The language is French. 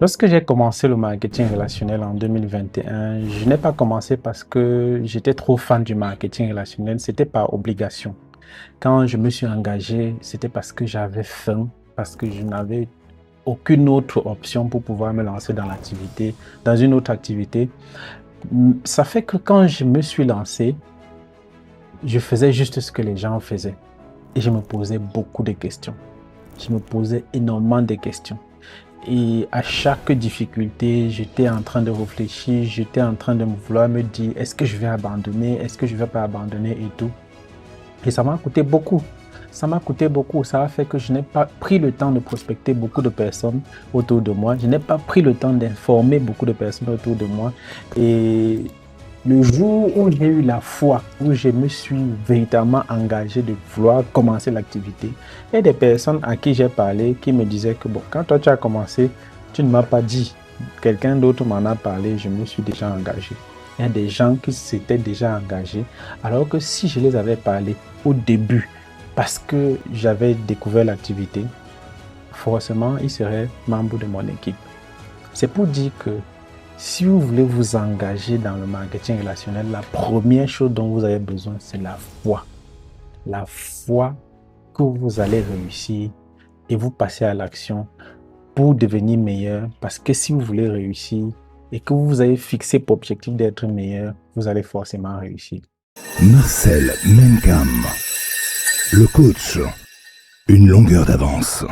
Lorsque j'ai commencé le marketing relationnel en 2021, je n'ai pas commencé parce que j'étais trop fan du marketing relationnel, c'était par obligation. Quand je me suis engagé, c'était parce que j'avais faim, parce que je n'avais aucune autre option pour pouvoir me lancer dans l'activité, dans une autre activité. Ça fait que quand je me suis lancé, je faisais juste ce que les gens faisaient et je me posais beaucoup de questions. Je me posais énormément de questions. Et à chaque difficulté, j'étais en train de réfléchir, j'étais en train de vouloir me dire, est-ce que je vais abandonner, est-ce que je ne vais pas abandonner et tout. Et ça m'a coûté beaucoup. Ça m'a coûté beaucoup. Ça a fait que je n'ai pas pris le temps de prospecter beaucoup de personnes autour de moi. Je n'ai pas pris le temps d'informer beaucoup de personnes autour de moi. Et le jour où j'ai eu la foi, où je me suis véritablement engagé de vouloir commencer l'activité, il y a des personnes à qui j'ai parlé qui me disaient que bon, quand toi tu as commencé, tu ne m'as pas dit. Quelqu'un d'autre m'en a parlé, je me suis déjà engagé. Il y a des gens qui s'étaient déjà engagés, alors que si je les avais parlé au début, parce que j'avais découvert l'activité, forcément, ils seraient membres de mon équipe. C'est pour dire que si vous voulez vous engager dans le marketing relationnel, la première chose dont vous avez besoin, c'est la foi. La foi que vous allez réussir et vous passez à l'action pour devenir meilleur. Parce que si vous voulez réussir et que vous avez fixé pour objectif d'être meilleur, vous allez forcément réussir. Marcel Menkam, le coach, une longueur d'avance.